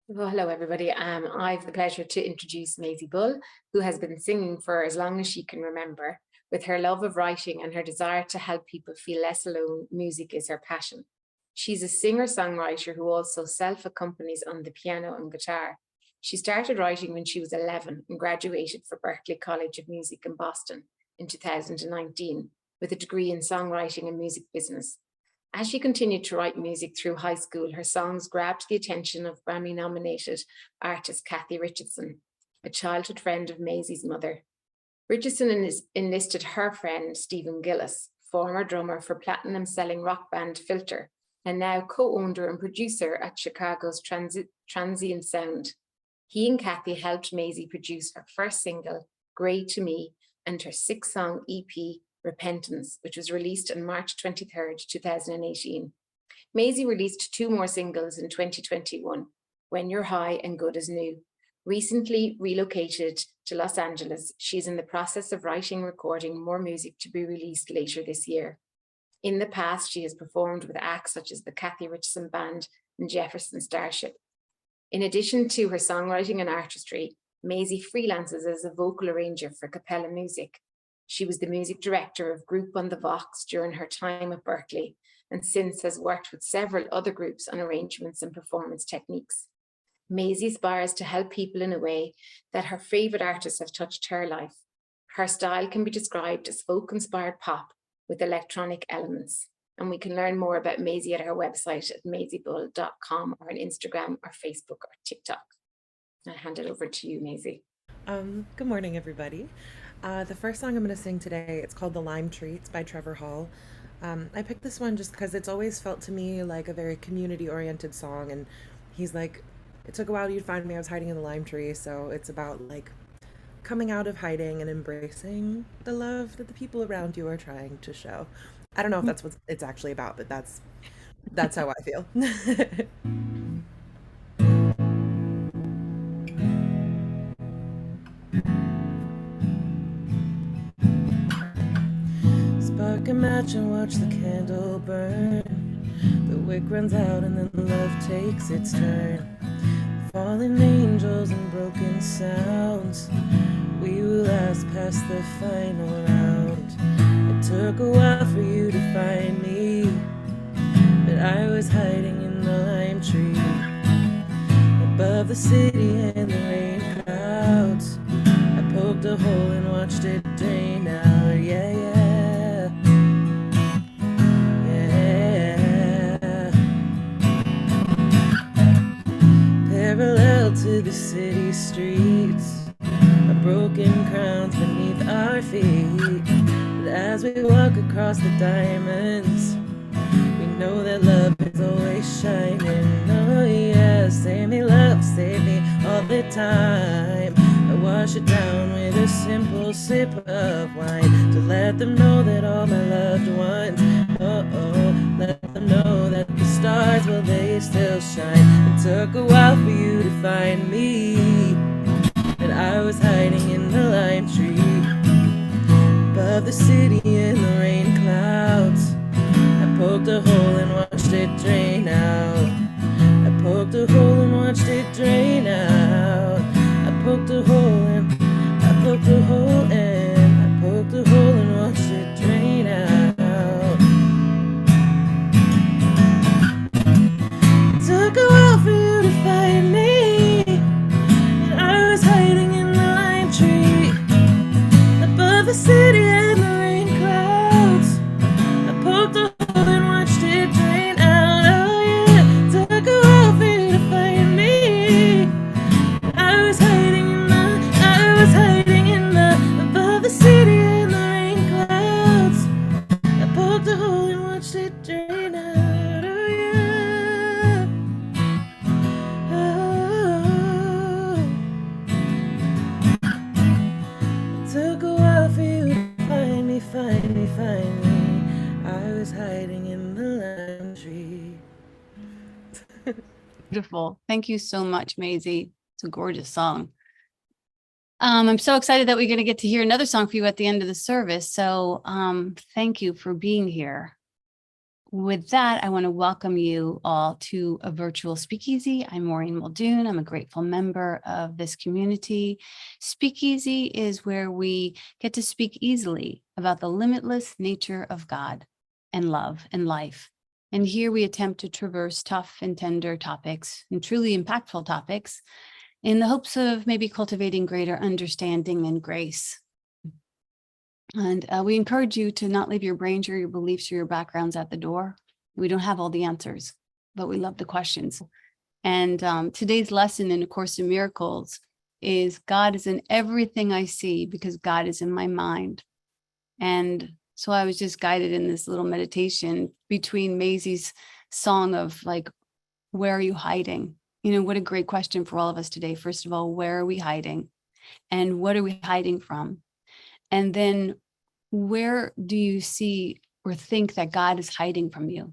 Well, hello, everybody. I've the pleasure to introduce Maisie Bull, who has been singing for as long as she can remember. With her love of writing and her desire to help people feel less alone, music is her passion. She's a singer-songwriter who also self-accompanies on the piano and guitar. She started writing when she was 11 and graduated from Berklee College of Music in Boston in 2019 with a degree in songwriting and music business. As she continued to write music through high school, her songs grabbed the attention of Grammy-nominated artist Kathy Richardson, a childhood friend of Maisie's mother. Richardson enlisted her friend Stephen Gillis, former drummer for platinum-selling rock band Filter, and now co-owner and producer at Chicago's Transient Sound. He and Kathy helped Maisie produce her first single, Grey to Me, and her 6-song EP, Repentance, which was released on March 23rd, 2018. Maisie released 2 more singles in 2021, When You're High and Good as New. Recently relocated to Los Angeles, she's in the process of writing and recording more music to be released later this year. In the past, she has performed with acts such as the Kathy Richardson Band and Jefferson Starship. In addition to her songwriting and artistry, Maisie freelances as a vocal arranger for Capella Music. She was the music director of Group on the Vox during her time at Berklee, and since has worked with several other groups on arrangements and performance techniques. Maisie aspires to help people in a way that her favourite artists have touched her life. Her style can be described as folk-inspired pop with electronic elements. And we can learn more about Maisie at her website at maisiebull.com or on Instagram or Facebook or TikTok. I'll hand it over to you, Maisie. Good morning, everybody. The first song I'm going to sing today, it's called The Lime Tree. It's by Trevor Hall. I picked this one just because it's always felt to me like a very community-oriented song, and he's like, it took a while you'd find me, I was hiding in the lime tree, so it's about like coming out of hiding and embracing the love that the people around you are trying to show. I don't know if that's what it's actually about, but that's how I feel. Spark a match and watch the candle burn. The wick runs out and then love takes its turn. Fallen angels and broken sounds. We will last past the final round. It took a while for you to find me, but I was hiding in the lime tree, above the city and the rain clouds. I poked a hole and watched it drain out. Yeah, yeah, yeah. Parallel to the city streets, a broken crowns beneath our feet. But as we walk across the diamonds, we know that love is always shining. Oh yeah, save me love, save me all the time. I wash it down with a simple sip of wine to let them know that all my loved ones, let them know that the stars, well, they still shine. It took a while for you to find me, but I was hiding in the lime tree, above the city in the rain clouds. I poked a hole and watched it drain out. I poked a hole and watched it drain out. I poked a hole and I poked a hole and I poked a hole and watched it drain out. It took a while for you to find me, and I was hiding in the lime tree, above the city and the rain clouds. I poked a hole and watched it drain out. Oh yeah, it took a while for you to find me. I was hiding in the, above the city and the rain clouds. I poked a hole and watched it drain out. Oh yeah. Oh. It took a while for you to find me, find me, find me. I was hiding in the lime tree. Beautiful. Thank you so much, Maisie. It's a gorgeous song. I'm so excited that we're going to get to hear another song for you at the end of the service. So thank you for being here. with that, I want to welcome you all to a virtual speakeasy. I'm Maureen Muldoon. I'm a grateful member of this community. Speakeasy is where we get to speak easily about the limitless nature of God and love and life. And here we attempt to traverse tough and tender topics and truly impactful topics in the hopes of maybe cultivating greater understanding and grace. And we encourage you to not leave your brains or your beliefs or your backgrounds at the door. We don't have all the answers, but we love the questions. And today's lesson in A Course in Miracles is God is in everything I see because God is in my mind. And so I was just guided in this little meditation between Maisie's song of like, where are you hiding? You know, what a great question for all of us today. First of all, where are we hiding? And what are we hiding from? And then where do you see or think that God is hiding from you?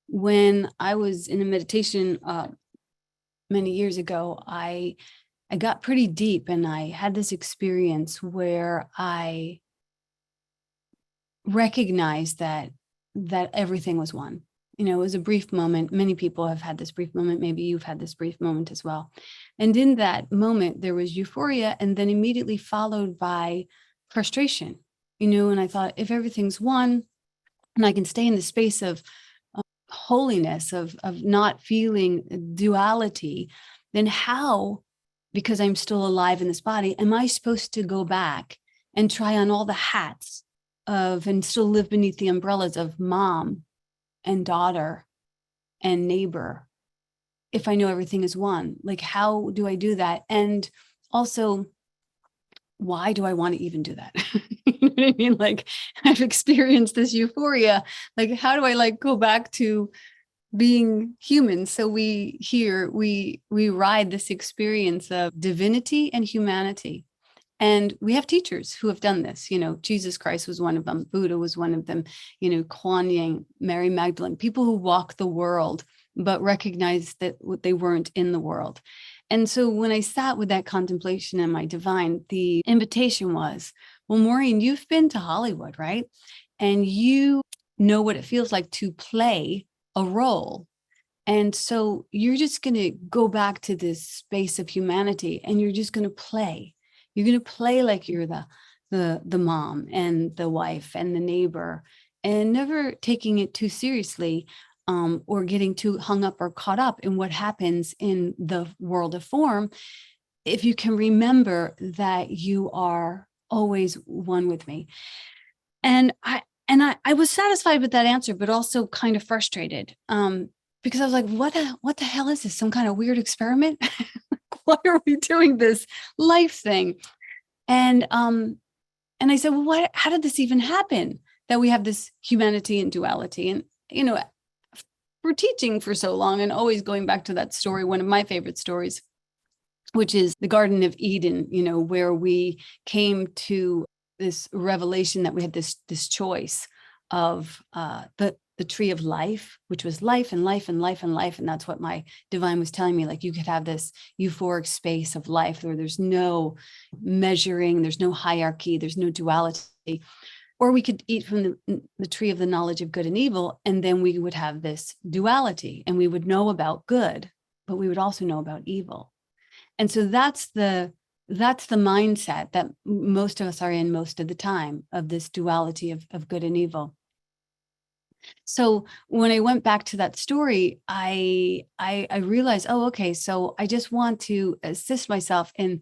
When I was in a meditation many years ago, I got pretty deep and I had this experience where I recognized that everything was one. You know, it was a brief moment. Many people have had this brief moment. Maybe you've had this brief moment as well. And in that moment, there was euphoria and then immediately followed by frustration. You know, and I thought, if everything's one and I can stay in the space of holiness, of not feeling duality, then how, because I'm still alive in this body, am I supposed to go back and try on all the hats of and still live beneath the umbrellas of mom and daughter and neighbor if I know everything is one? Like, how do I do that? And also, why do I want to even do that? You know what I mean? Like, I've experienced this euphoria. Like, how do I like go back to being human? So we ride this experience of divinity and humanity. And we have teachers who have done this. You know, Jesus Christ was one of them. Buddha was one of them. You know, Kuan Yin, Mary Magdalene, people who walk the world, but recognize that they weren't in the world. And so when I sat with that contemplation in my divine, the invitation was, well, Maureen, you've been to Hollywood, right? And you know what it feels like to play a role. And so you're just going to go back to this space of humanity and you're just going to play. You're going to play like you're the mom and the wife and the neighbor, and never taking it too seriously. Or getting too hung up or caught up in what happens in the world of form, if you can remember that you are always one with me. And I was satisfied with that answer, but also kind of frustrated because I was like, what the hell is this? Some kind of weird experiment? Why are we doing this life thing? And I said, well, how did this even happen? That we have this humanity and duality? And, you know, we're teaching for so long and always going back to that story, one of my favorite stories, which is the Garden of Eden, you know, where we came to this revelation that we had this choice of the tree of life, which was life and life and life and life. And that's what my divine was telling me, like you could have this euphoric space of life where there's no measuring, there's no hierarchy, there's no duality. Or we could eat from the tree of the knowledge of good and evil, and then we would have this duality, and we would know about good, but we would also know about evil. And so that's the mindset that most of us are in most of the time, of this duality of good and evil. So when I went back to that story, I realized, oh, okay, so I just want to assist myself in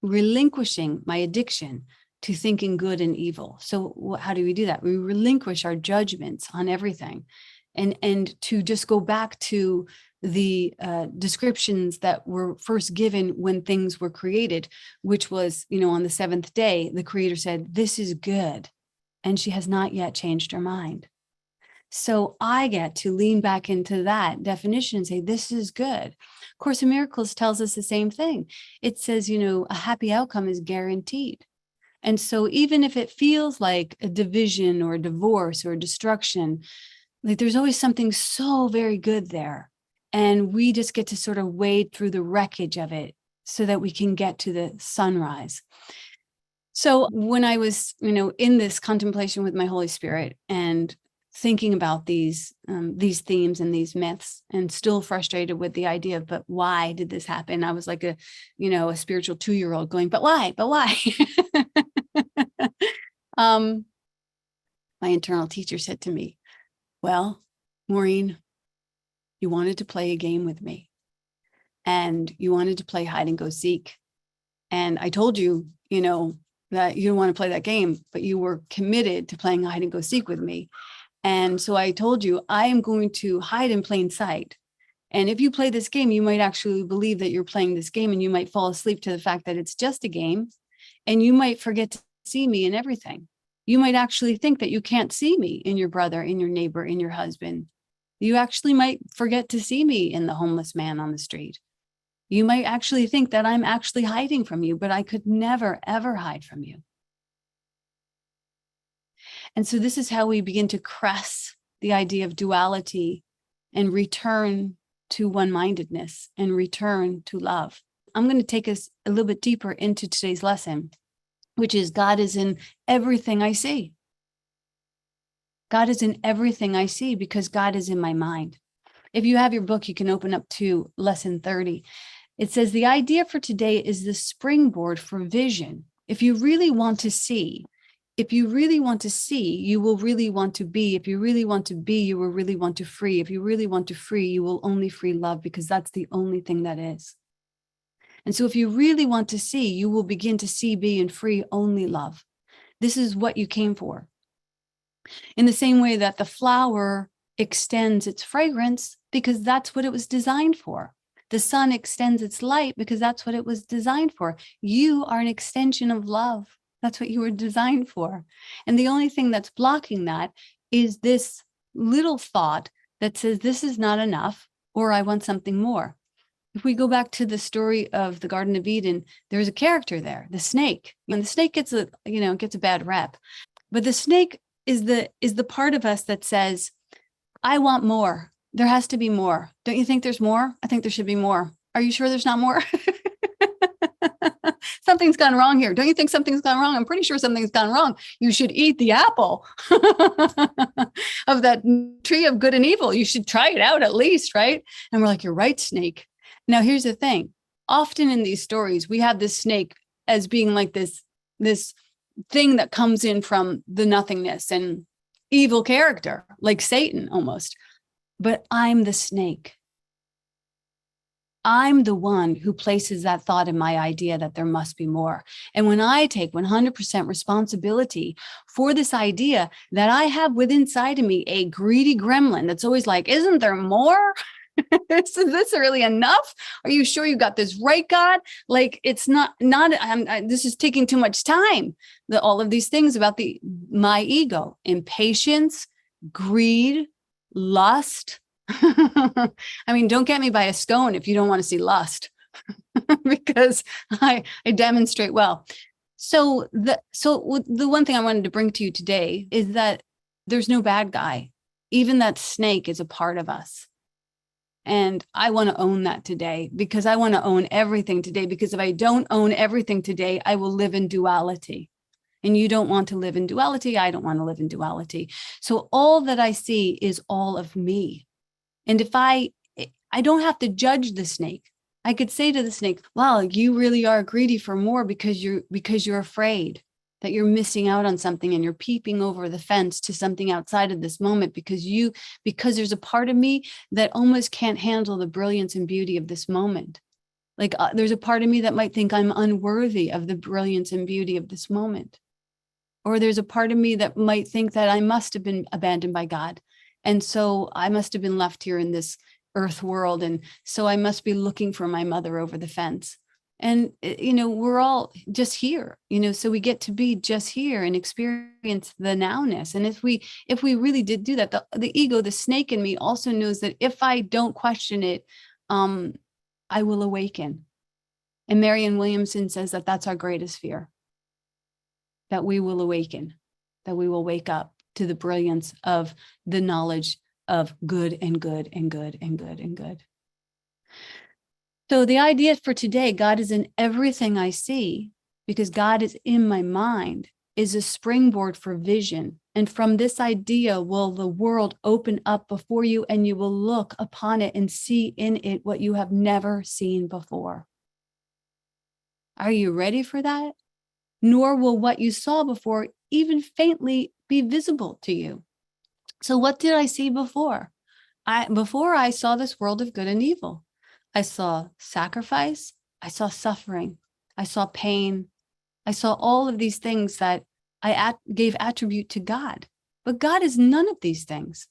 relinquishing my addiction to thinking good and evil. So how do we do that? We relinquish our judgments on everything and to just go back to the descriptions that were first given when things were created, which was, you know, on the seventh day, the creator said, this is good. And she has not yet changed her mind. So I get to lean back into that definition and say, this is good. Course in Miracles tells us the same thing. It says, you know, a happy outcome is guaranteed. And so even if it feels like a division or a divorce or a destruction, like there's always something so very good there. And we just get to sort of wade through the wreckage of it so that we can get to the sunrise. So when I was, you know, in this contemplation with my Holy Spirit and thinking about these themes and these myths, and still frustrated with the idea of, but why did this happen? I was like a spiritual 2-year-old going, but why? But why? My internal teacher said to me, well, Maureen, you wanted to play a game with me, and you wanted to play hide and go seek. And I told you, that you don't want to play that game, but you were committed to playing hide and go seek with me. And so I told you, I am going to hide in plain sight. And if you play this game, you might actually believe that you're playing this game, and you might fall asleep to the fact that it's just a game. And you might forget to see me in everything. You might actually think that you can't see me in your brother, in your neighbor, in your husband. You actually might forget to see me in the homeless man on the street. You might actually think that I'm actually hiding from you, but I could never, ever hide from you. And so this is how we begin to crest the idea of duality and return to one-mindedness and return to love. I'm going to take us a little bit deeper into today's lesson, which is God is in everything I see. God is in everything I see because God is in my mind. If you have your book, you can open up to lesson 30. It says the idea for today is the springboard for vision. If you really want to see, you will really want to be. If you really want to be, you will really want to free. If you really want to free, you will only free love, because that's the only thing that is. And so if you really want to see, you will begin to see, be, and free only love. This is what you came for. In the same way that the flower extends its fragrance because that's what it was designed for. The sun extends its light because that's what it was designed for. You are an extension of love. That's what you were designed for. And the only thing that's blocking that is this little thought that says, this is not enough, or I want something more. If we go back to the story of the Garden of Eden, there's a character there, the snake. And the snake gets a bad rep. But the snake is the part of us that says, I want more. There has to be more. Don't you think there's more? I think there should be more. Are you sure there's not more? Something's gone wrong here. Don't you think something's gone wrong? I'm pretty sure something's gone wrong. You should eat the apple of that tree of good and evil. You should try it out at least, right? And we're like, you're right, snake. Now, here's the thing. Often in these stories, we have this snake as being like this thing that comes in from the nothingness and evil character, like Satan almost. But I'm the snake. I'm the one who places that thought in my idea that there must be more. And when I take 100% responsibility for this idea that I have within inside of me a greedy gremlin that's always like, isn't there more? Is this really enough? Are you sure you got this right, God? Like, it's not, this is taking too much time. All of these things about my ego, impatience, greed, lust. I mean, don't get me by a scone if you don't want to see lust, because I demonstrate well. So the one thing I wanted to bring to you today is that there's no bad guy. Even that snake is a part of us. And I want to own that today, because I want to own everything today, because if I don't own everything today, I will live in duality. And you don't want to live in duality. I don't want to live in duality. So all that I see is all of me. And if I don't have to judge the snake. I could say to the snake, wow, you really are greedy for more because you're afraid that you're missing out on something, and you're peeping over the fence to something outside of this moment because there's a part of me that almost can't handle the brilliance and beauty of this moment. Like there's a part of me that might think I'm unworthy of the brilliance and beauty of this moment. Or there's a part of me that might think that I must have been abandoned by God. And so I must have been left here in this earth world. And so I must be looking for my mother over the fence. And, we're all just here, so we get to be just here and experience the nowness. And if we really did do that, the ego, the snake in me also knows that if I don't question it, I will awaken. And Marianne Williamson says that that's our greatest fear, that we will awaken, that we will wake up to the brilliance of the knowledge of good and good and good and good and good. So the idea for today, God is in everything I see, because God is in my mind, is a springboard for vision. And from this idea will the world open up before you, and you will look upon it and see in it what you have never seen before. Are you ready for that? Nor will what you saw before even faintly be visible to you. So what did I see before? Before I saw this world of good and evil. I saw sacrifice. I saw suffering. I saw pain. I saw all of these things that I gave attribute to God. But God is none of these things.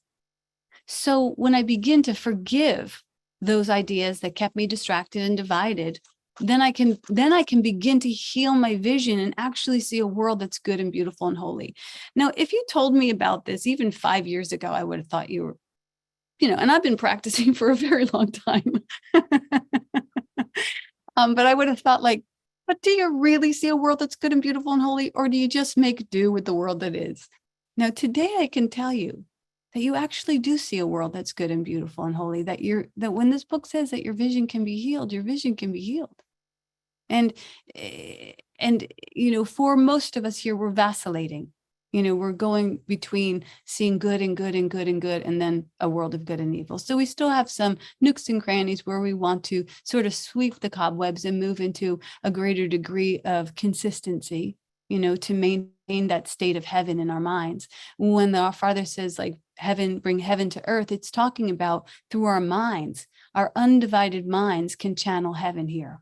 So when I begin to forgive those ideas that kept me distracted and divided, then I can begin to heal my vision and actually see a world that's good and beautiful and holy. Now, if you told me about this even 5 years ago, I would have thought you were, and I've been practicing for a very long time. But I would have thought but do you really see a world that's good and beautiful and holy, or do you just make do with the world that is? Now, today I can tell you that you actually do see a world that's good and beautiful and holy, that when this book says that your vision can be healed, your vision can be healed. And for most of us here, we're vacillating. We're going between seeing good and good and good and good, and then a world of good and evil. So we still have some nooks and crannies where we want to sort of sweep the cobwebs and move into a greater degree of consistency, to maintain that state of heaven in our minds. When our Father says, heaven, bring heaven to earth, it's talking about through our minds. Our undivided minds can channel heaven here.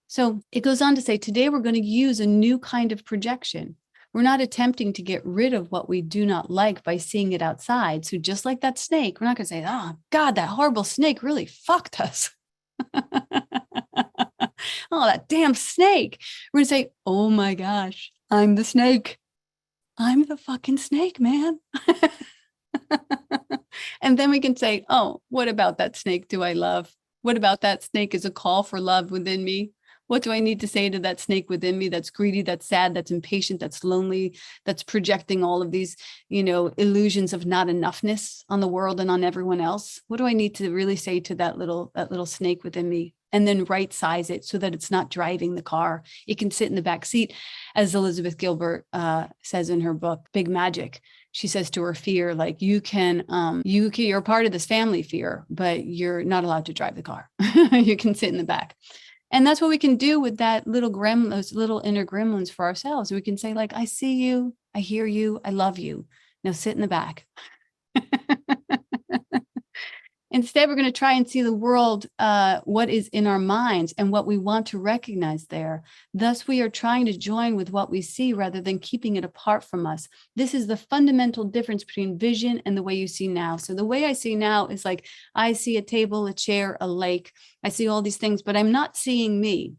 So it goes on to say, today we're going to use a new kind of projection. We're not attempting to get rid of what we do not like by seeing it outside. So just like that snake, we're not going to say, oh, God, that horrible snake really fucked us. Oh, that damn snake. We're going to say, oh my gosh, I'm the snake. I'm the fucking snake, man. And then we can say, oh, what about that snake do I love? What about that snake is a call for love within me? What do I need to say to that snake within me that's greedy, that's sad, that's impatient, that's lonely, that's projecting all of these, illusions of not enoughness on the world and on everyone else? What do I need to really say to that little snake within me? And then right size it so that it's not driving the car. It can sit in the back seat, as Elizabeth Gilbert says in her book, Big Magic. She says to her fear, you're part of this family, fear, but you're not allowed to drive the car. You can sit in the back. And that's what we can do with that those little inner gremlins for ourselves. We can say, I see you, I hear you, I love you. Now sit in the back. Instead, we're going to try and see the world, what is in our minds and what we want to recognize there. Thus, we are trying to join with what we see rather than keeping it apart from us. This is the fundamental difference between vision and the way you see now. So the way I see now is I see a table, a chair, a lake. I see all these things, but I'm not seeing me.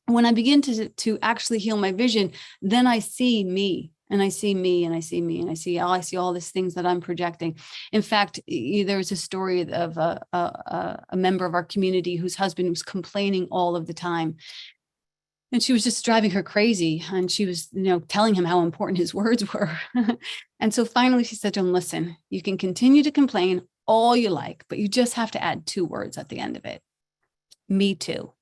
When I begin to actually heal my vision, then I see me. And I see me, and I see me, and I see all these things that I'm projecting. In fact, there was a story of a member of our community whose husband was complaining all of the time. And she was just driving her crazy. And she was, telling him how important his words were. And so finally she said to him, listen, you can continue to complain all you like, but you just have to add 2 words at the end of it. Me too.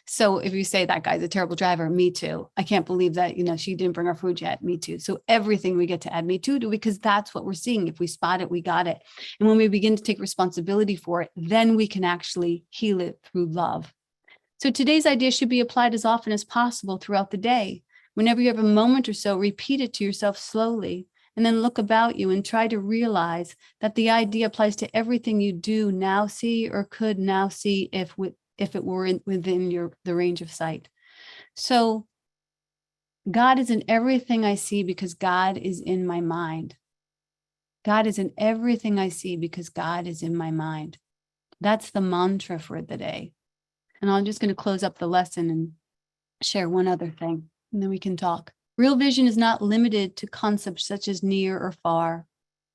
So if you say that guy's a terrible driver, me too. I can't believe that, she didn't bring our food yet. Me too. So everything we get to add me too to, because that's what we're seeing. If we spot it, we got it. And when we begin to take responsibility for it, then we can actually heal it through love. So today's idea should be applied as often as possible throughout the day. Whenever you have a moment or so, repeat it to yourself slowly, and then look about you and try to realize that the idea applies to everything you do now see or could now see if it were within the range of sight. So God is in everything I see because God is in my mind. God is in everything I see because God is in my mind. That's the mantra for the day. And I'm just going to close up the lesson and share one other thing, and then we can talk. Real vision is not limited to concepts such as near or far.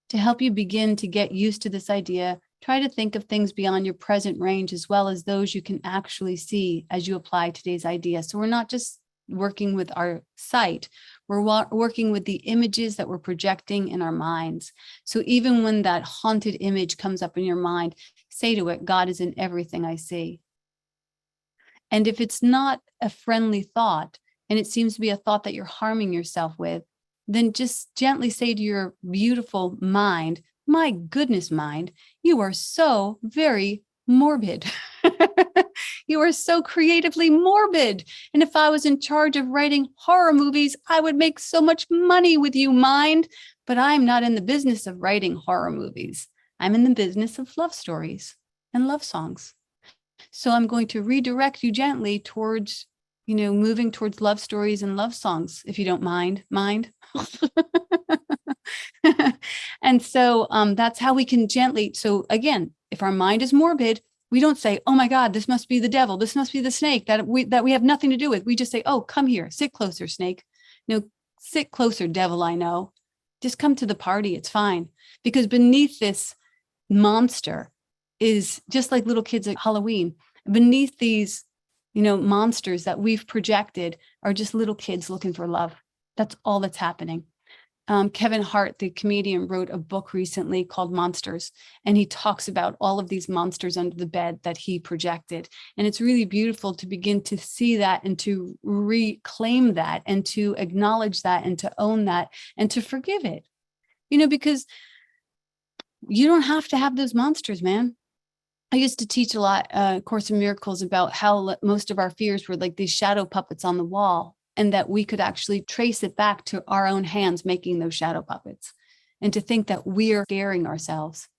To help you begin to get used to this idea, try to think of things beyond your present range as well as those you can actually see as you apply today's idea. So we're not just working with our sight, we're working with the images that we're projecting in our minds. So even when that haunted image comes up in your mind, say to it, God is in everything I see. And if it's not a friendly thought, and it seems to be a thought that you're harming yourself with, then just gently say to your beautiful mind, my goodness, mind, you are so very morbid. You are so creatively morbid. And if I was in charge of writing horror movies, I would make so much money with you, mind. But I'm not in the business of writing horror movies. I'm in the business of love stories and love songs. So I'm going to redirect you gently towards, moving towards love stories and love songs, if you don't mind. And so that's how we can gently. So again, if our mind is morbid, we don't say, oh my God, this must be the devil. This must be the snake that we have nothing to do with. We just say, oh, come here, sit closer, snake. No, sit closer, devil, I know. Just come to the party. It's fine. Because beneath this monster is just like little kids at Halloween. Beneath these, monsters that we've projected are just little kids looking for love. That's all that's happening. Kevin Hart, the comedian, wrote a book recently called Monsters, and he talks about all of these monsters under the bed that he projected. And it's really beautiful to begin to see that and to reclaim that and to acknowledge that and to own that and to forgive it, because you don't have to have those monsters, man. I used to teach a lot, Course in Miracles, about how most of our fears were like these shadow puppets on the wall, and that we could actually trace it back to our own hands making those shadow puppets, and to think that we're scaring ourselves.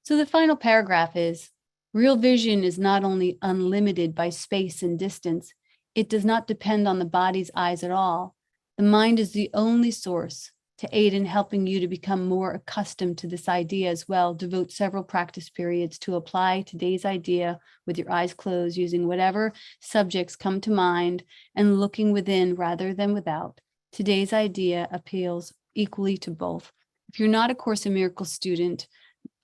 So the final paragraph is, real vision is not only unlimited by space and distance, it does not depend on the body's eyes at all. The mind is the only source. To aid in helping you to become more accustomed to this idea as well, devote several practice periods to apply today's idea with your eyes closed, using whatever subjects come to mind and looking within rather than without. Today's idea appeals equally to both. If you're not a Course in Miracles student,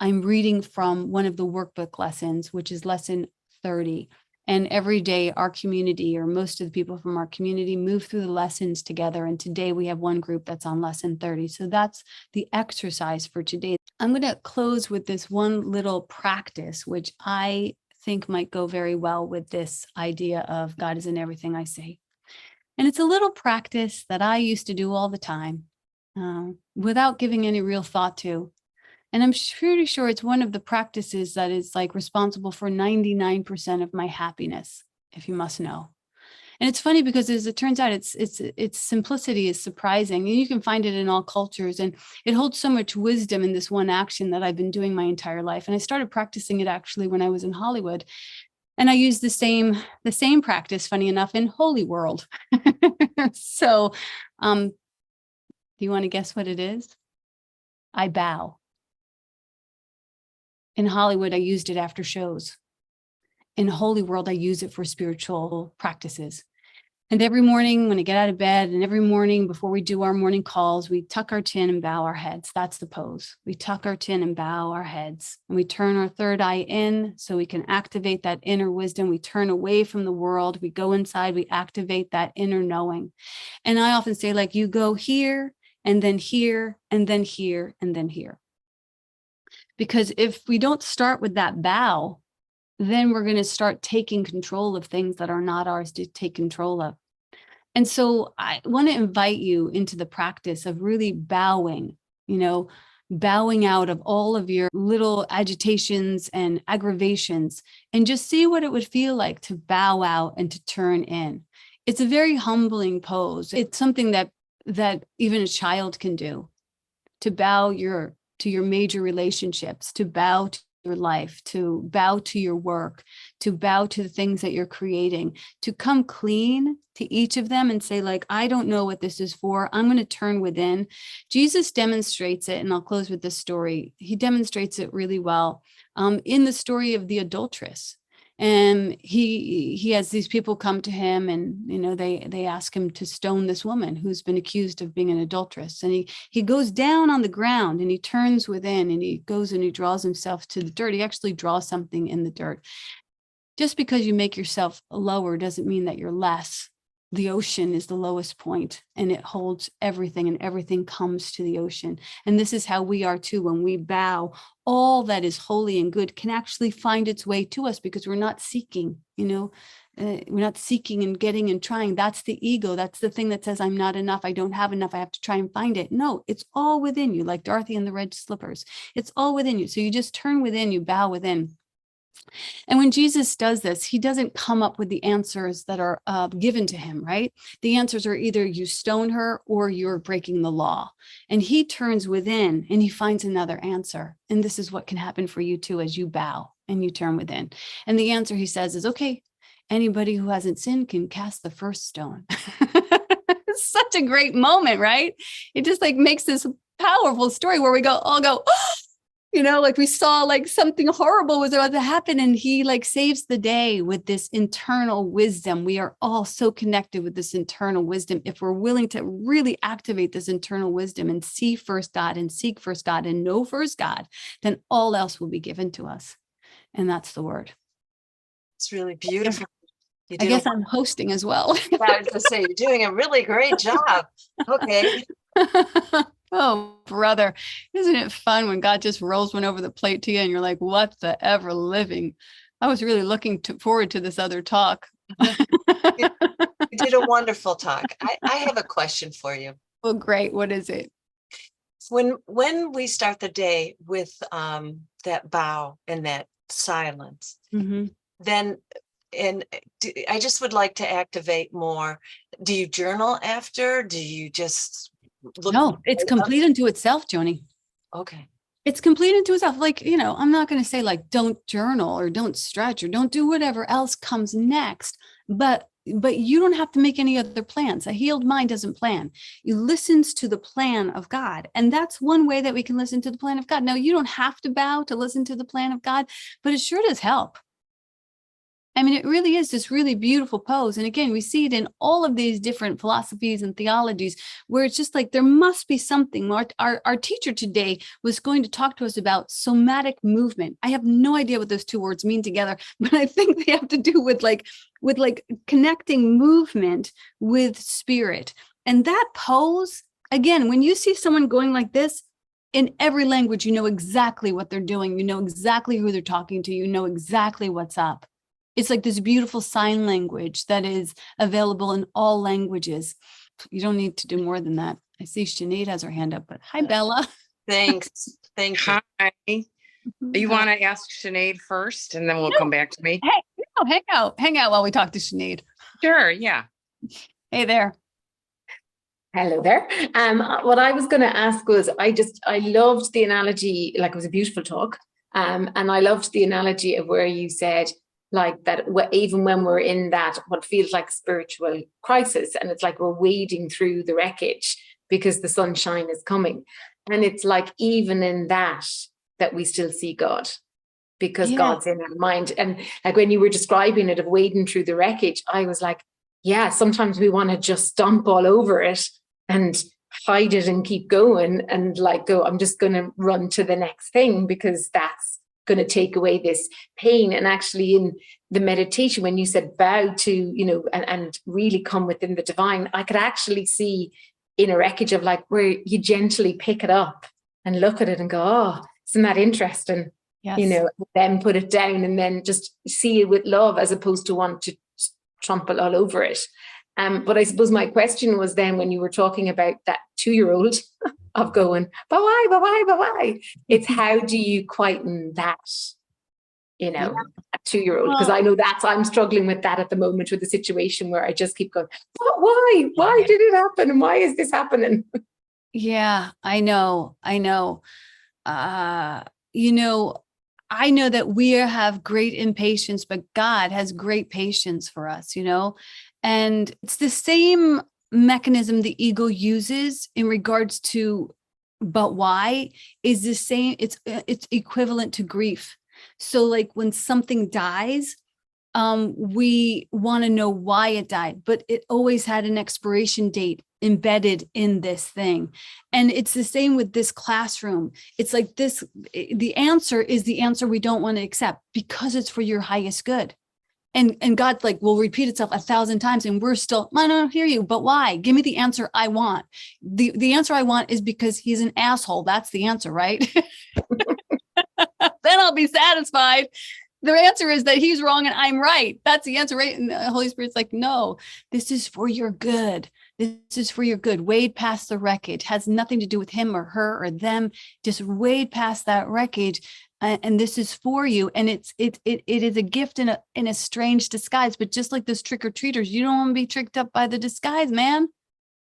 I'm reading from one of the workbook lessons, which is lesson 30. And every day our community, or most of the people from our community, move through the lessons together. And today we have one group that's on lesson 30. So that's the exercise for today. I'm going to close with this one little practice, which I think might go very well with this idea of God is in everything I say. And it's a little practice that I used to do all the time without giving any real thought to. And I'm pretty sure it's one of the practices that is like responsible for 99% of my happiness, if you must know. And it's funny because as it turns out, its simplicity is surprising, and you can find it in all cultures. And it holds so much wisdom in this one action that I've been doing my entire life. And I started practicing it actually when I was in Hollywood. And I used the same practice, funny enough, in Holy World. So do you want to guess what it is? I bow. In Hollywood, I used it after shows. In Holy World, I use it for spiritual practices. And every morning when I get out of bed, and every morning before we do our morning calls, we tuck our chin and bow our heads. That's the pose. We tuck our chin and bow our heads. And we turn our third eye in so we can activate that inner wisdom. We turn away from the world. We go inside. We activate that inner knowing. And I often say, like, you go here, and then here, and then here, and then here. Because if we don't start with that bow, then we're going to start taking control of things that are not ours to take control of. And so I want to invite you into the practice of really bowing, bowing out of all of your little agitations and aggravations, and just see what it would feel like to bow out and to turn in. It's a very humbling pose. It's something that even a child can do, to bow to your major relationships, to bow to your life, to bow to your work, to bow to the things that you're creating, to come clean to each of them and say, like, I don't know what this is for. I'm going to turn within. Jesus demonstrates it, and I'll close with this story. He demonstrates it really well in the story of the adulteress. And he has these people come to him, and they ask him to stone this woman who's been accused of being an adulteress. And he goes down on the ground and he turns within, and he goes and he draws himself to the dirt. He actually draws something in the dirt. Just because you make yourself lower doesn't mean that you're less. the ocean is the lowest point, and it holds everything, and everything comes to the ocean. And this is how we are too. When we bow, all that is holy and good can actually find its way to us, because we're not seeking, we're not seeking and getting and trying. That's the ego. That's the thing that says, I'm not enough. I don't have enough. I have to try and find it. No, it's all within you, like Dorothy and the red slippers. It's all within you. So you just turn within, you bow within. And when Jesus does this, he doesn't come up with the answers that are given to him, right? The answers are either you stone her or you're breaking the law. And he turns within and he finds another answer. And this is what can happen for you too, as you bow and you turn within. And the answer, he says, is, okay, anybody who hasn't sinned can cast the first stone. It's such a great moment, right? It just like makes this powerful story where we all go, oh! Like we saw like something horrible was about to happen, and he like saves the day with this internal wisdom. We are all so connected with this internal wisdom. If we're willing to really activate this internal wisdom and see first God and seek first God and know first God, then all else will be given to us. And that's the word. It's really beautiful. I guess I'm hosting as well. I was going to say, you're doing a really great job. Okay. Oh, brother, isn't it fun when God just rolls one over the plate to you and you're like, what the ever living? I was really looking forward to this other talk. You did a wonderful talk. I have a question for you. Well, great. What is it? When we start the day with that bow and that silence, then I just would like to activate more. Do you journal after? Do you just look? No, it's complete unto itself, Joni. Okay. It's complete unto itself. Like, I'm not going to say like, don't journal or don't stretch or don't do whatever else comes next, but you don't have to make any other plans. A healed mind doesn't plan. It listens to the plan of God. And that's one way that we can listen to the plan of God. Now, you don't have to bow to listen to the plan of God, but it sure does help. I mean, it really is this really beautiful pose. And again, we see it in all of these different philosophies and theologies where it's just like, there must be something. Our teacher today was going to talk to us about somatic movement. I have no idea what those two words mean together, but I think they have to do with connecting movement with spirit. And that pose, again, when you see someone going like this, in every language, you know exactly what they're doing. You know exactly who they're talking to. You know exactly what's up. It's like this beautiful sign language that is available in all languages. You don't need to do more than that. I see Sinead has her hand up, but hi, Bella. Thanks. Thank you. Hi. You want to ask Sinead first, and then we'll come back to me? Hey, hang out while we talk to Sinead. Sure, yeah. Hey there. Hello there. What I was going to ask was, I loved the analogy, like it was a beautiful talk. And I loved the analogy of where you said, like that even when we're in that what feels like a spiritual crisis, and it's like we're wading through the wreckage because the sunshine is coming, and it's like even in that we still see God, because God's in our mind. And like when you were describing it of wading through the wreckage, I was like, yeah, sometimes we want to just stomp all over it and hide it and keep going and like go, I'm just going to run to the next thing because that's going to take away this pain. And actually in the meditation, when you said bow to, and really come within the divine, I could actually see in a wreckage of like where you gently pick it up and look at it and go, oh, isn't that interesting? Yes. Then put it down and then just see it with love as opposed to want to trample all over it. But I suppose my question was then when you were talking about that 2-year-old of going, bye-bye. It's how do you quieten that, a 2-year-old? Because I know I'm struggling with that at the moment with the situation where I just keep going, but why? Why did it happen? And why is this happening? Yeah, I know. I know that we have great impatience, but God has great patience for us, and it's the same mechanism the ego uses in regards to, but why is the same. It's equivalent to grief. So like when something dies, we want to know why it died, but it always had an expiration date embedded in this thing. And it's the same with this classroom. It's like the answer is the answer we don't want to accept because it's for your highest good. And God like will repeat itself 1,000 times and we're still, I don't hear you, but why? Give me the answer I want. The answer I want is because he's an asshole. That's the answer, right? Then I'll be satisfied. The answer is that he's wrong and I'm right. That's the answer, right? And the Holy Spirit's like, no, this is for your good. This is for your good. Wade past the wreckage. Has nothing to do with him or her or them. Just wade past that wreckage. And this is for you. And it is a gift in a strange disguise. But just like those trick-or-treaters, you don't want to be tricked up by the disguise, man.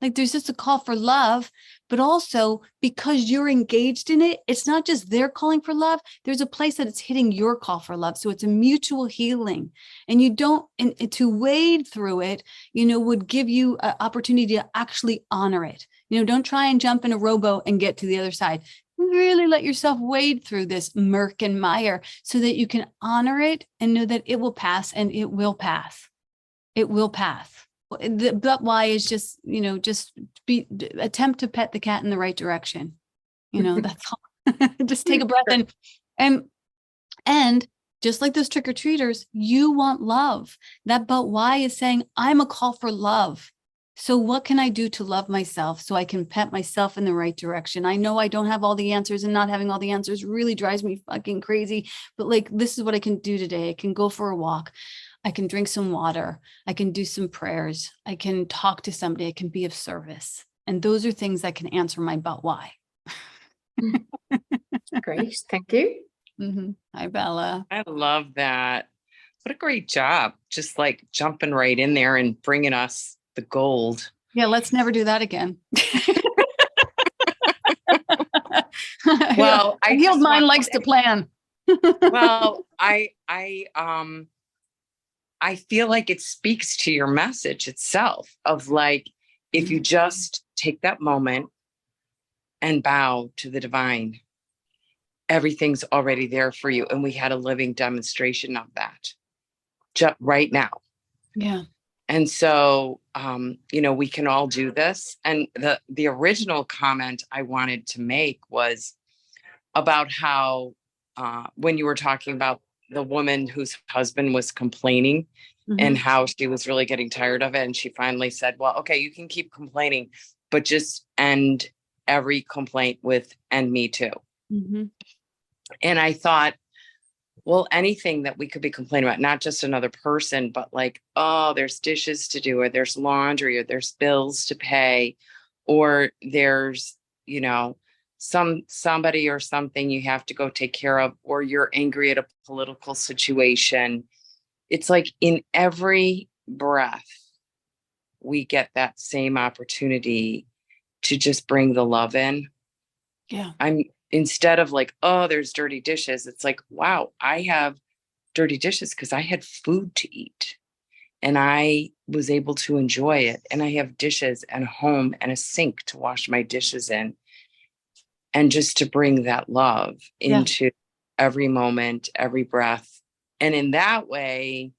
Like there's just a call for love, but also because you're engaged in it, it's not just they're calling for love. There's a place that it's hitting your call for love. So it's a mutual healing, and you don't, and to wade through it, would give you an opportunity to actually honor it. Don't try and jump in a rowboat and get to the other side. Really let yourself wade through this murk and mire so that you can honor it and know that it will pass, and it will pass. It will pass. But why is just, attempt to pet the cat in the right direction. That's all. Just take a breath and just like those trick-or-treaters, you want love. That but why is saying, I'm a call for love. So what can I do to love myself so I can pet myself in the right direction? I know I don't have all the answers, and not having all the answers really drives me fucking crazy. But like, this is what I can do today. I can go for a walk. I can drink some water. I can do some prayers. I can talk to somebody. I can be of service. And those are things that can answer my but why. Great. Thank you. Mm-hmm. Hi, Bella. I love that. What a great job. Just like jumping right in there and bringing us the gold. Yeah, let's never do that again. Well, a healed mind likes to plan. Well, I feel like it speaks to your message itself of like, if you just take that moment and bow to the divine, everything's already there for you. And we had a living demonstration of that just right now. Yeah. And so, we can all do this. And the original comment I wanted to make was about how, when you were talking about the woman whose husband was complaining and how she was really getting tired of it. And she finally said, well, okay, you can keep complaining, but just end every complaint with, and me too. And I thought, well, anything that we could be complaining about, not just another person, but like, oh, there's dishes to do, or there's laundry, or there's bills to pay, or there's, somebody or something you have to go take care of, or you're angry at a political situation. It's like in every breath, we get that same opportunity to just bring the love in. Yeah. Instead of like, oh, there's dirty dishes. It's like, wow, I have dirty dishes because I had food to eat and I was able to enjoy it. And I have dishes and a home and a sink to wash my dishes in. And just to bring that love into every moment, every breath. And in that way,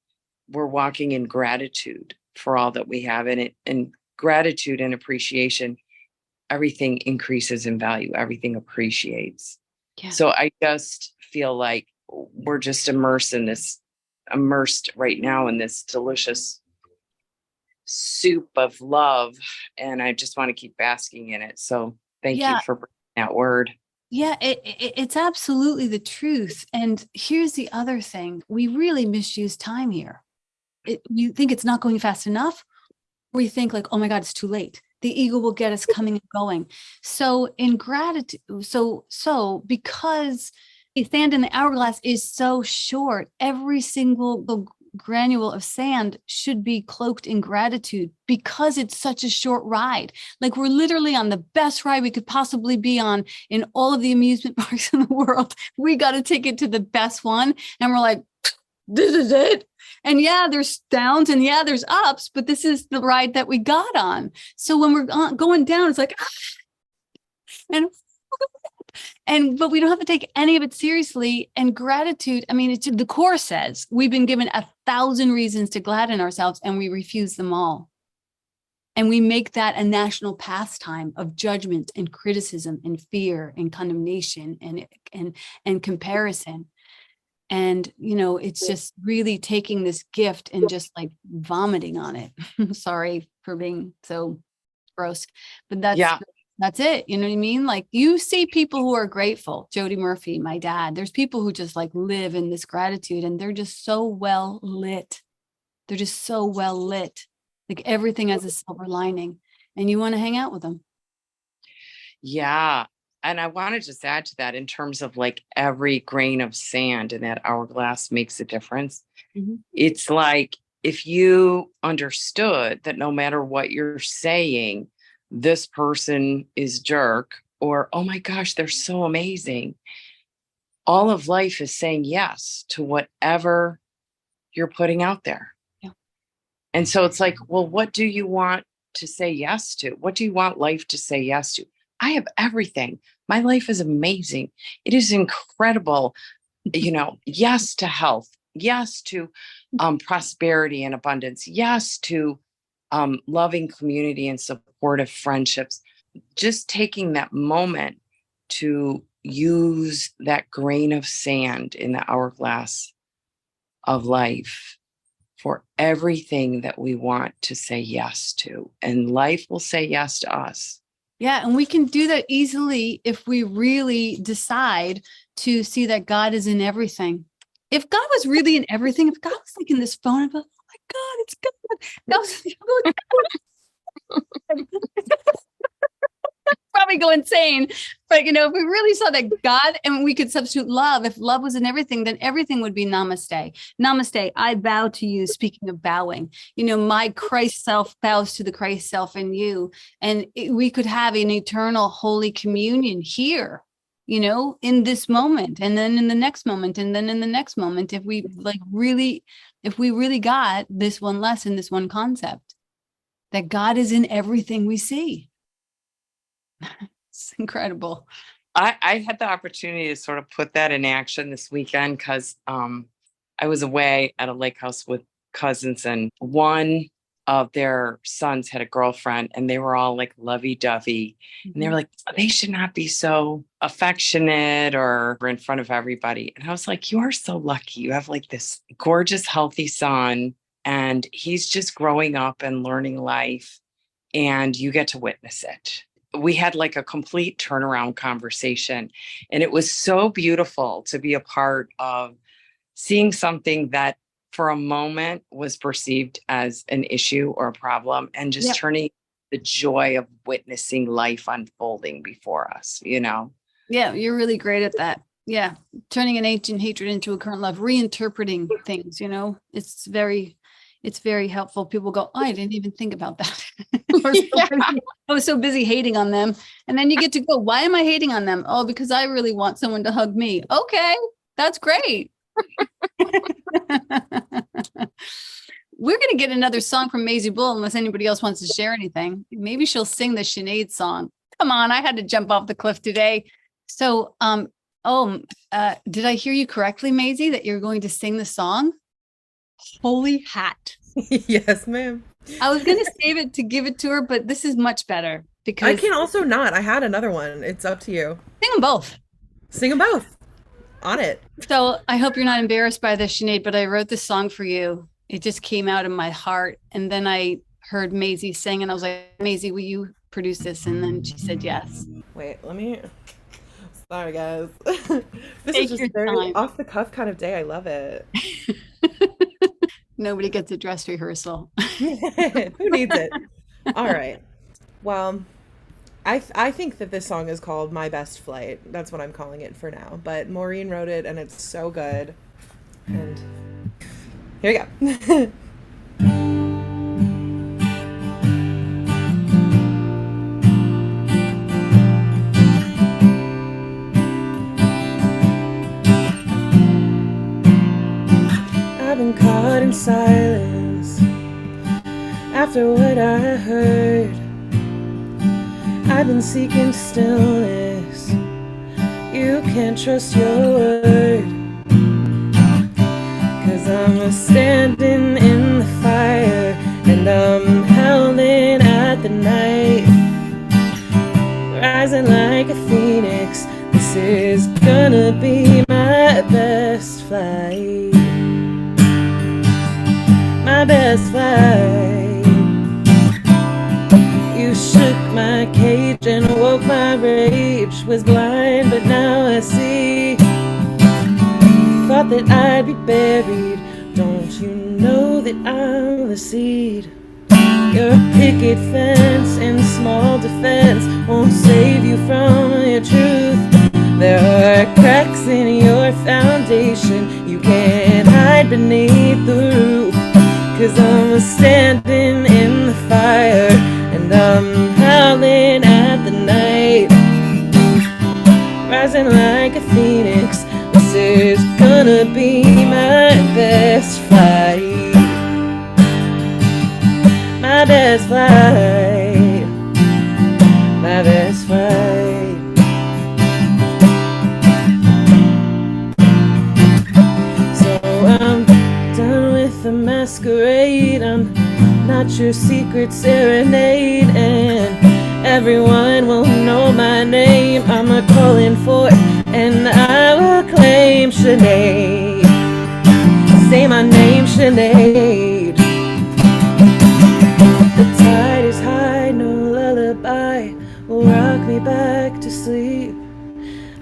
we're walking in gratitude for all that we have in it. And gratitude and appreciation, everything increases in value. Everything appreciates. Yeah. So I just feel like we're just immersed right now in this delicious soup of love. And I just want to keep basking in it. So thank you for bringing that word. Yeah, it's absolutely the truth. And here's the other thing. We really misuse time here. You think it's not going fast enough, or you think like, oh my God, it's too late. The ego will get us coming and going. So in gratitude, so because the sand in the hourglass is so short, every single granule of sand should be cloaked in gratitude because it's such a short ride. Like we're literally on the best ride we could possibly be on in all of the amusement parks in the world. We got to take it to the best one. And we're like, this is it. And yeah, there's downs and yeah, there's ups, but this is the ride that we got on. So when we're going down, it's like, but we don't have to take any of it seriously. And gratitude, I mean, the Course says we've been given 1,000 reasons to gladden ourselves and we refuse them all. And we make that a national pastime of judgment and criticism and fear and condemnation and comparison. And, it's just really taking this gift and just like vomiting on it. Sorry for being so gross, but that's it. You know what I mean? Like, you see people who are grateful. Jody Murphy, my dad, there's people who just like live in this gratitude, and they're just so well lit. They're just so well lit. Like, everything has a silver lining, and you want to hang out with them. Yeah. And I want to just add to that in terms of like every grain of sand in that hourglass makes a difference. Mm-hmm. It's like, if you understood that no matter what you're saying, this person is jerk, or, oh my gosh, they're so amazing. All of life is saying yes to whatever you're putting out there. Yeah. And so it's like, well, what do you want to say yes to? What do you want life to say yes to? I have everything. My life is amazing. It is incredible. Yes to health. Yes to prosperity and abundance. Yes to loving community and supportive friendships. Just taking that moment to use that grain of sand in the hourglass of life for everything that we want to say yes to. And life will say yes to us. Yeah. And we can do that easily if we really decide to see that God is in everything. If God was really in everything, if God was like in this phone, I'd be like, oh my God, it's God. Probably go insane. But, if we really saw that God, and we could substitute love, if love was in everything, then everything would be namaste. Namaste, I bow to you. Speaking of bowing, my Christ self bows to the Christ self in you. And we could have an eternal holy communion here, in this moment, and then in the next moment, and then in the next moment, if we really got this one lesson, this one concept, that God is in everything we see. It's incredible. I had the opportunity to sort of put that in action this weekend because I was away at a lake house with cousins, and one of their sons had a girlfriend, and they were all like lovey-dovey. Mm-hmm. And they were like, they should not be so affectionate or in front of everybody. And I was like, you are so lucky. You have like this gorgeous, healthy son, and he's just growing up and learning life, and you get to witness it. We had like a complete turnaround conversation, and it was so beautiful to be a part of seeing something that for a moment was perceived as an issue or a problem, and just turning the joy of witnessing life unfolding before us, Yeah, you're really great at that. Yeah. Turning an ancient hatred into a current love, reinterpreting things, it's very helpful. People go, oh, I didn't even think about that. I was so busy hating on them. And then you get to go, why am I hating on them? Oh, because I really want someone to hug me. Okay, that's great. We're going to get another song from Maisie Bull, unless anybody else wants to share anything. Maybe she'll sing the Sinead song. Come on, I had to jump off the cliff today. So, did I hear you correctly, Maisie, that you're going to sing the song? Holy hat. Yes, ma'am. I was going to save it to give it to her, but this is much better because I can also not. I had another one. It's up to you. Sing them both. Sing them both. On it. So I hope you're not embarrassed by this, Sinead, but I wrote this song for you. It just came out of my heart. And then I heard Maisie sing, and I was like, Maisie, will you produce this? And then she said yes. Wait, let me... Sorry, guys. This is just a very off the cuff kind of day. I love it. Nobody gets a dress rehearsal. Who needs it? All right. Well, I think that this song is called My Best Flight. That's what I'm calling it for now. But Maureen wrote it, and it's so good. And here we go. I've been caught in silence after what I heard. I've been seeking stillness. You can't trust your word. 'Cause I'm standing in the fire, and I'm howling at the night, rising like a phoenix. This is gonna be my best flight. My best flight. You shook my cage and awoke my rage. Was blind, but now I see. Thought that I'd be buried. Don't you know that I'm the seed? Your picket fence and small defense won't save you from your truth. There are cracks in your foundation you can't hide beneath the roof. 'Cause I'm standing in the fire and I'm howling at the night, rising like a phoenix. This is gonna be my best flight. My best flight. My best flight. So I'm done with the masquerade. I'm not your secret serenade, and everyone will know my name. I'm a calling for it, and I will claim Sinead. Say my name, Sinead. The tide is high, no lullaby will rock me back to sleep.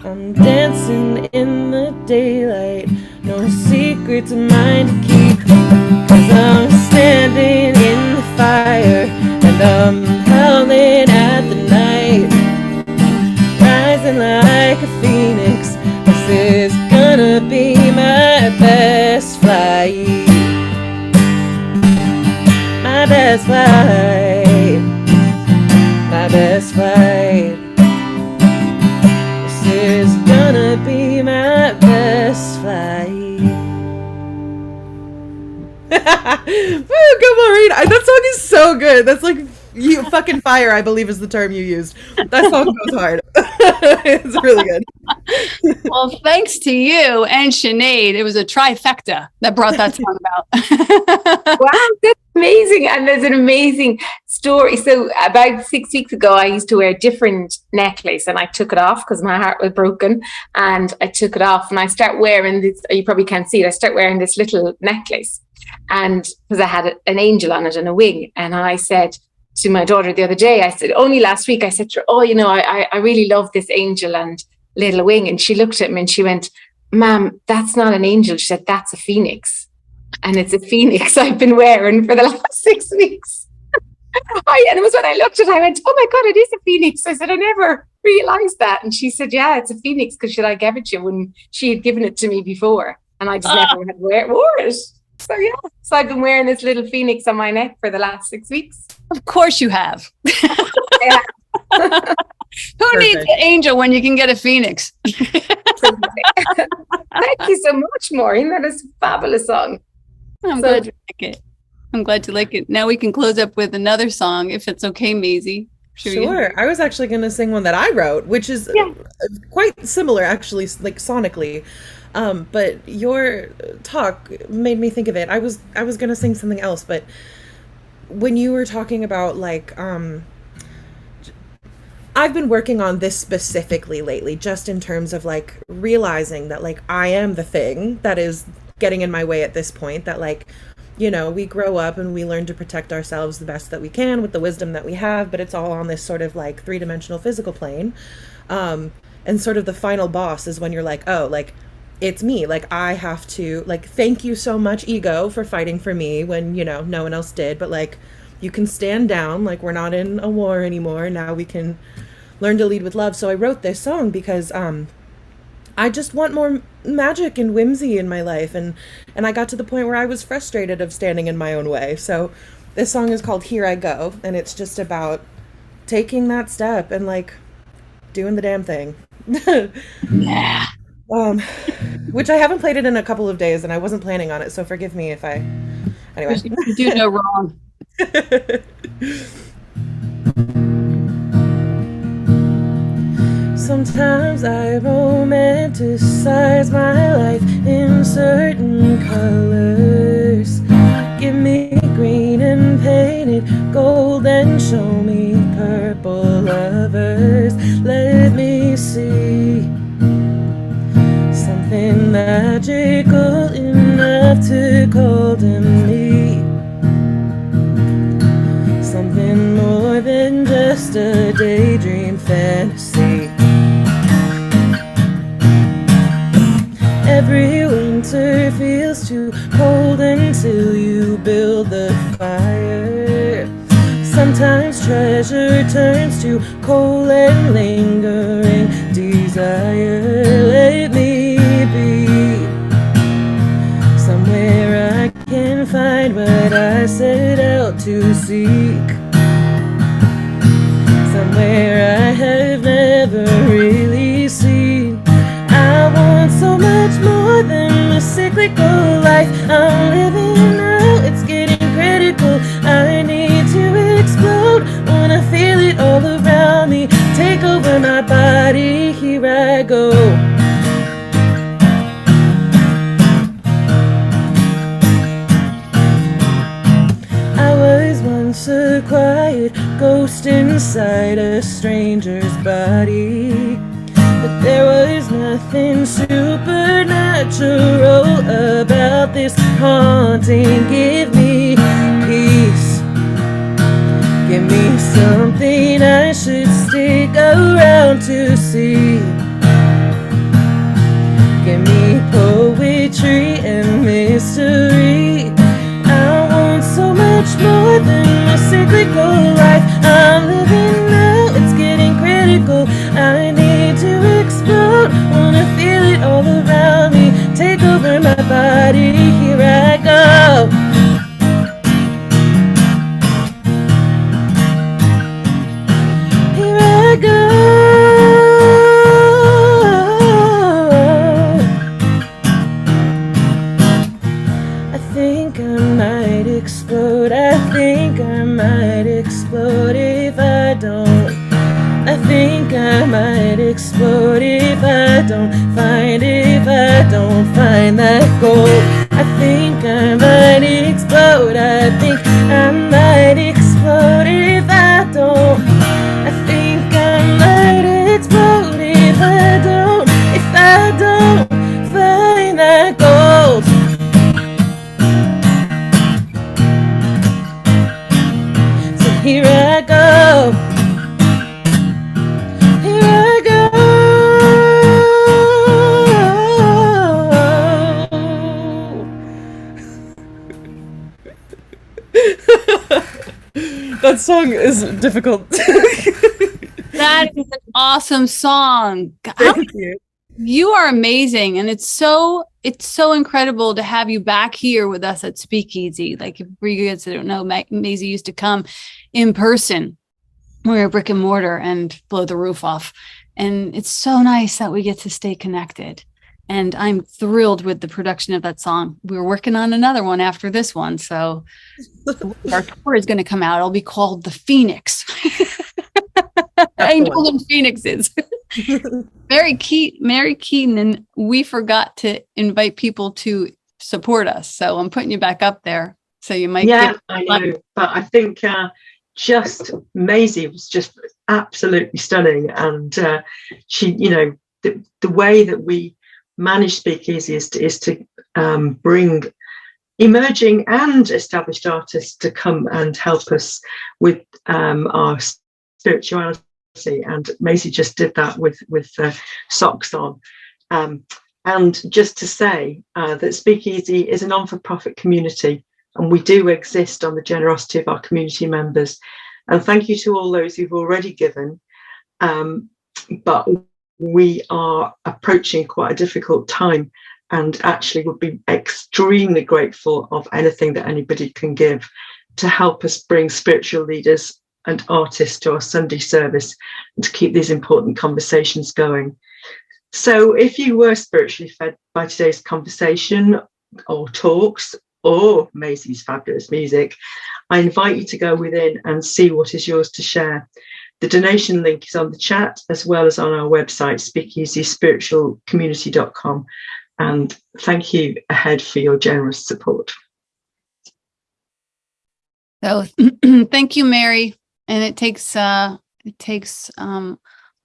I'm dancing in the daylight, no secrets of mine to keep. 'Cause I'm standing in the fire and I'm howling at the night, rising like a phoenix. This is gonna be my best flight. My best flight. My best flight. This is gonna be my best flight. Woo, go Maureen. That song is so good. That's like you fucking fire, I believe is the term you used. That song goes hard. It's really good. Well, thanks to you and Sinead. It was a trifecta that brought that song about. Wow, that's amazing. And there's an amazing story. So about 6 weeks ago, I used to wear a different necklace and I took it off because my heart was broken. And I took it off and I start wearing this, you probably can't see it, I start wearing this little necklace. And because I had an angel on it and a wing. And I said to my daughter the other day, I said, only last week, I said to her, oh, you know, I really love this angel and little wing. And she looked at me and she went, Ma'am, that's not an angel. She said, that's a phoenix. And it's a phoenix I've been wearing for the last 6 weeks. And it was when I looked at it, I went, oh my God, it is a phoenix. I said, I never realized that. And she said, yeah, it's a phoenix because I gave it to you when she had given it to me before. And I just never had wore it. So yeah, so I've been wearing this little phoenix on my neck for the last 6 weeks. Of course you have. Yeah. Who needs an angel when you can get a phoenix? Thank you so much, Maureen. That is a fabulous song. I'm glad you like it. I'm glad you like it. Now we can close up with another song, if it's okay, Maisie. Sure. I was actually going to sing one that I wrote, which is quite similar, actually, like sonically. But your talk made me think of it. I was going to sing something else, but when you were talking about like, I've been working on this specifically lately, just in terms of like realizing that like I am the thing that is getting in my way at this point, that like, you know, we grow up and we learn to protect ourselves the best that we can with the wisdom that we have, but it's all on this sort of like three-dimensional physical plane. And sort of the final boss is when you're like, oh, like, it's me. Like, I have to, like, thank you so much, ego, for fighting for me when, you know, no one else did. But, like, you can stand down. Like, we're not in a war anymore. Now we can learn to lead with love. So I wrote this song because I just want more magic and whimsy in my life. And I got to the point where I was frustrated of standing in my own way. So this song is called Here I Go. And it's just about taking that step and, like, doing the damn thing. Yeah. Which I haven't played it in a couple of days, and I wasn't planning on it, so forgive me if I... Anyway. You do no wrong. Sometimes I romanticize my life in certain colors. Give me green and painted gold and show me purple lovers. Let me see something something magical enough to call to me. Something more than just a daydream fantasy. Every winter feels too cold until you build the fire. Sometimes treasure turns to cold and lingering desire. Let me be somewhere I can find what I set out to seek. Somewhere I have never really seen. I want so much more than a cyclical life I'm living now. It's getting critical. I need to explode. Wanna feel it all around me. Take over my body. Here I go. I was once a quiet ghost inside a stranger's body. But there was nothing supernatural about this haunting. Give me peace. Give me something I should stick around to see. Give me poetry and mystery. I want so much more than a cyclical life I'm living now. It's getting critical. I need to explode. Wanna feel it all around me. Take over my body. Here I go. Here I go. I think I might explode. I think I might explode if I don't. I think I might explode if I don't find that gold. I think I might explode. I think I might explode if I don't. I think I might explode if I don't find that gold. So here I go. That song is difficult. That is an awesome song. Thank you. You are amazing, and it's so incredible to have you back here with us at Speakeasy. Like, for you guys that don't know, Maisie used to come in person. We were brick and mortar and blow the roof off, and it's so nice that we get to stay connected. And I'm thrilled with the production of that song. We're working on another one after this one, so our tour is going to come out. It'll be called The Phoenix. Angels and Phoenixes. Mary Keaton, and we forgot to invite people to support us. So I'm putting you back up there. So you might. Yeah, I know. But I think just Maisie was just absolutely stunning. And she, the way that we manage Speakeasy is to bring emerging and established artists to come and help us with our spirituality, and Maisie just did that with socks on. And just to say that Speakeasy is a non-for-profit community, and we do exist on the generosity of our community members. And thank you to all those who've already given. But we are approaching quite a difficult time, and actually would be extremely grateful of anything that anybody can give to help us bring spiritual leaders and artists to our Sunday service and to keep these important conversations going. So if you were spiritually fed by today's conversation or talks or Maisie's fabulous music, I invite you to go within and see what is yours to share. The donation link is on the chat, as well as on our website, speakeasyspiritualcommunity.com. And thank you ahead for your generous support. So thank you, Mary. And it takes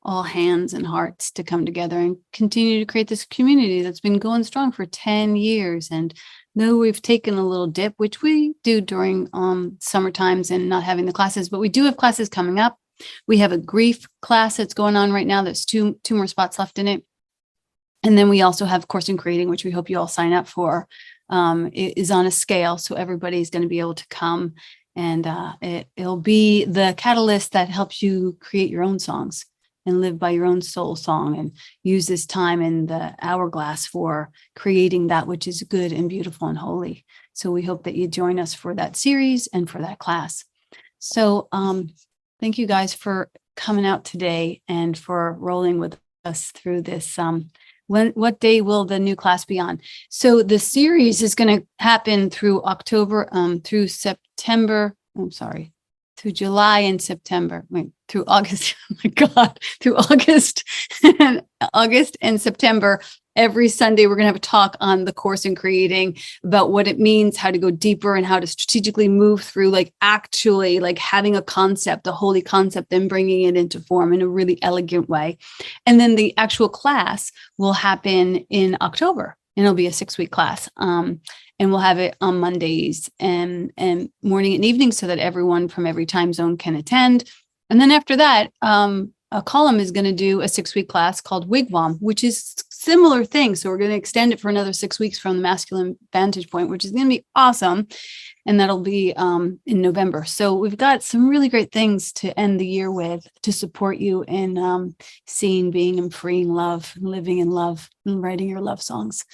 all hands and hearts to come together and continue to create this community that's been going strong for 10 years. And though we've taken a little dip, which we do during summer times and not having the classes, but we do have classes coming up. We have a grief class that's going on right now. There's two more spots left in it. And then we also have Course in Creating, which we hope you all sign up for. It is on a scale, so everybody's going to be able to come, and it'll be the catalyst that helps you create your own songs and live by your own soul song, and use this time in the hourglass for creating that which is good and beautiful and holy. So we hope that you join us for that series and for that class. So thank you guys for coming out today and for rolling with us through this. What day will the new class be on? So the series is going to happen through October, through September. I'm sorry, through July and September. Wait, through August. Oh my God, through August, August and September. Every Sunday, we're going to have a talk on the Course in Creating, about what it means, how to go deeper, and how to strategically move through, like actually like having a concept, a holy concept, and bringing it into form in a really elegant way. And then the actual class will happen in October, and it'll be a 6-week class. And we'll have it on Mondays and morning and evening, so that everyone from every time zone can attend. And then after that, a column is going to do a 6-week class called Wigwam, which is similar thing. So we're going to extend it for another 6 weeks from the masculine vantage point, which is going to be awesome. And that'll be in November. So we've got some really great things to end the year with, to support you in seeing, being, and freeing love, living in love, and writing your love songs.